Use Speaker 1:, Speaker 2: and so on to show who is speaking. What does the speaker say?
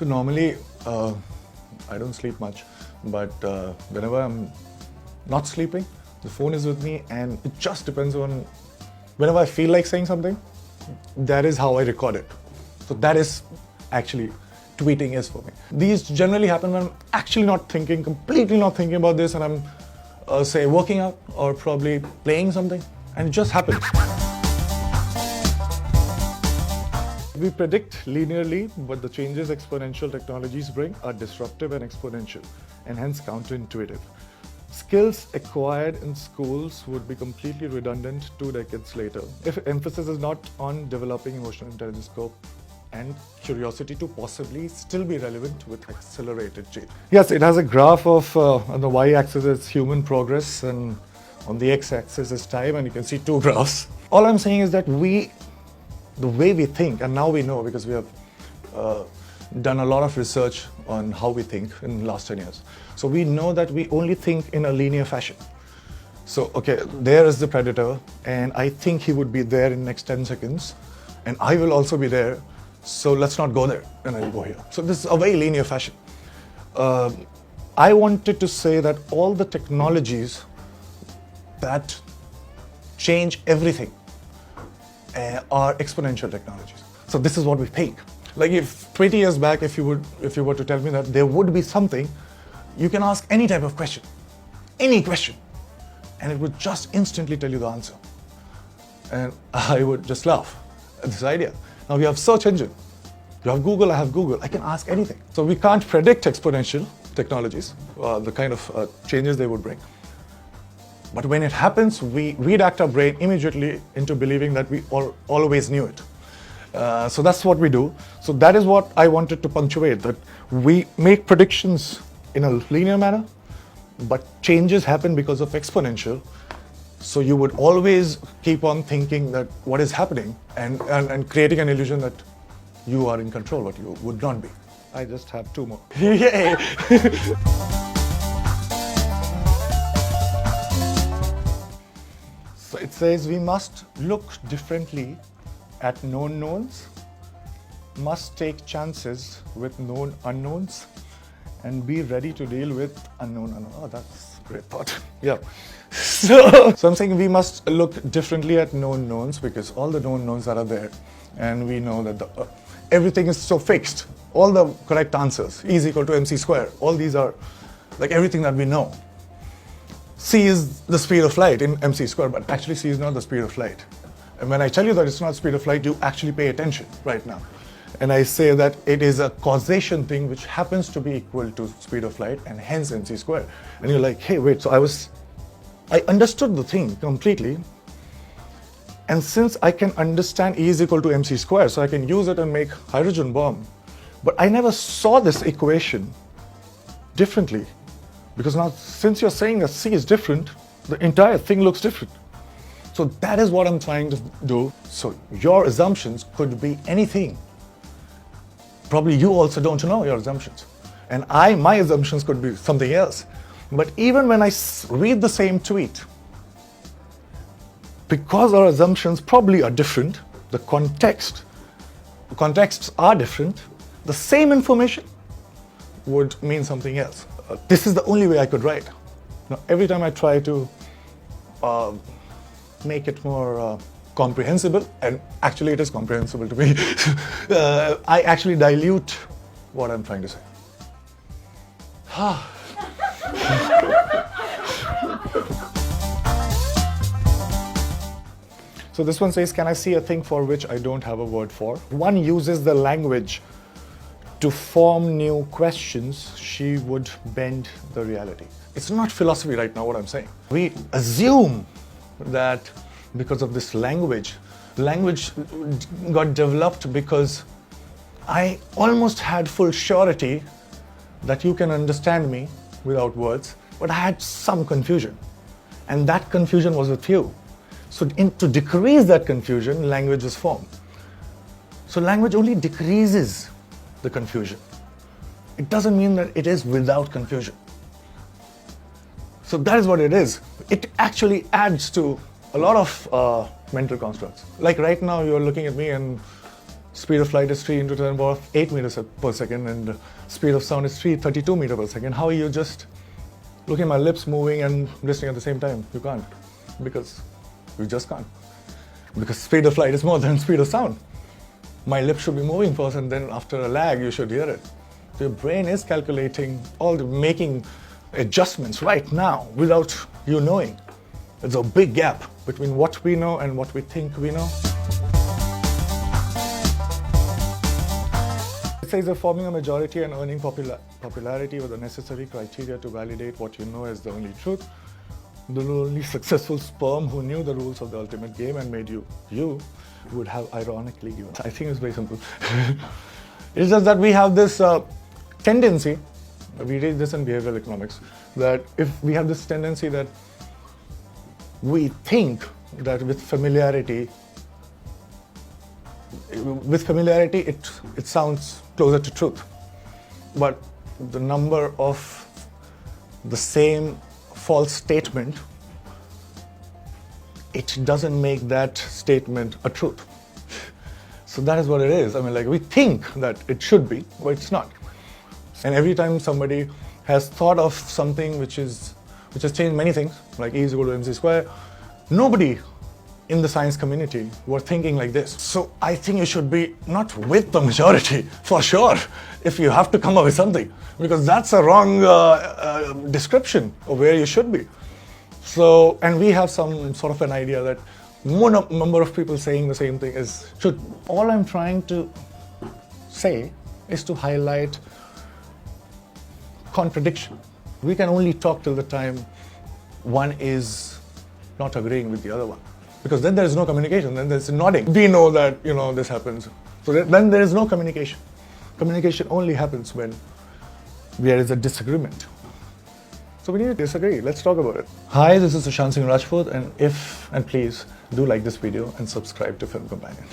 Speaker 1: So normally, I don't sleep much, but whenever I'm not sleeping, the phone is with me, and it just depends on whenever I feel like saying something, that is how I record it. So that is actually tweeting is for me. These generally happen when I'm actually not thinking, completely not thinking about this, and I'm say working out or probably playing something, and it just happens. We predict linearly, but the changes exponential technologies bring are disruptive and exponential, and hence counterintuitive. Skills acquired in schools would be completely redundant 2 decades later if emphasis is not on developing emotional intelligence scope and curiosity to possibly still be relevant with accelerated change. Yes, it has a graph of, on the y-axis is human progress and on the x-axis is time, and you can see 2 graphs. All I'm saying is that the way we think, and now we know because we have done a lot of research on how we think in the last 10 years. So we know that we only think in a linear fashion. So, okay, there is the predator, and I think he would be there in next 10 seconds, and I will also be there, so let's not go there, and I'll go here. So this is a very linear fashion. I wanted to say that all the technologies that change everything are exponential technologies. So this is what we think. Like if 20 years back, if you were to tell me that there would be something, you can ask any type of question, any question, and it would just instantly tell you the answer. And I would just laugh at this idea. Now we have search engine. You have Google, I have Google. I can ask anything. So we can't predict exponential technologies, the kind of changes they would bring. But when it happens, we redact our brain immediately into believing that we always knew it. So that's what we do. So that is what I wanted to punctuate, that we make predictions in a linear manner, but changes happen because of exponential. So you would always keep on thinking that what is happening and creating an illusion that you are in control, what you would not be. I just have 2 more. Yay! So it says we must look differently at known knowns, must take chances with known unknowns, and be ready to deal with unknown unknowns. Oh, that's a great thought. Yeah. So I'm saying we must look differently at known knowns because all the known knowns that are there, and we know that everything is so fixed. All the correct answers, E is equal to mc square. All these are like everything that we know. C is the speed of light in mc square, but actually C is not the speed of light. And when I tell you that it's not speed of light, you actually pay attention right now. And I say that it is a causation thing which happens to be equal to speed of light and hence mc square. And you're like, hey, wait, so I understood the thing completely. And since I can understand E is equal to mc square, so I can use it and make hydrogen bomb. But I never saw this equation differently. Because now, since you're saying that C is different, the entire thing looks different. So that is what I'm trying to do. So your assumptions could be anything. Probably you also don't know your assumptions. And my assumptions could be something else. But even when I read the same tweet, because our assumptions probably are different, the contexts are different, the same information would mean something else. This is the only way I could write. Now, every time I try to make it more comprehensible, and actually it is comprehensible to me, I actually dilute what I'm trying to say. So this one says, can I see a thing for which I don't have a word for? One uses the language to form new questions, she would bend the reality. It's not philosophy right now, what I'm saying. We assume that because of this language got developed because I almost had full surety that you can understand me without words, but I had some confusion. And that confusion was with you. So to decrease that confusion, language was formed. So language only decreases the confusion. It doesn't mean that it is without confusion. So that is what it is. It actually adds to a lot of mental constructs. Like right now, you're looking at me and Speed of light is 3 into 10 power of 8 meters per second, and speed of sound is 332 meters per second. How are you just looking at my lips moving and listening at the same time? You can't, because you just can't. Because speed of light is more than speed of sound. My lips should be moving first, and then after a lag, you should hear it. So your brain is calculating making adjustments right now without you knowing. There's a big gap between what we know and what we think we know. It says that forming a majority and earning popularity were the necessary criteria to validate what you know as the only truth. The only successful sperm who knew the rules of the ultimate game and made you would have ironically given. I think it's very simple. It's just that we have this tendency, we read this in behavioral economics, that if we have this tendency that we think that with familiarity it sounds closer to truth. But the number of the same false statement, it doesn't make that statement a truth. So that is what it is. I mean, like, we think that it should be, but it's not. And every time somebody has thought of something which has changed many things, like E is equal to mc square, nobody in the science community were thinking like this. So I think you should be not with the majority, for sure, if you have to come up with something, because that's a wrong description of where you should be. So, and we have some sort of an idea that more number of people saying the same thing is should. All I'm trying to say is to highlight contradiction. We can only talk till the time one is not agreeing with the other one, because then there is no communication, then there's nodding. We know that, this happens. So then there is no communication. Communication only happens when there is a disagreement. So we need to disagree. Let's talk about it. Hi, this is Sushant Singh Rajput, and please do like this video and subscribe to Film Companion.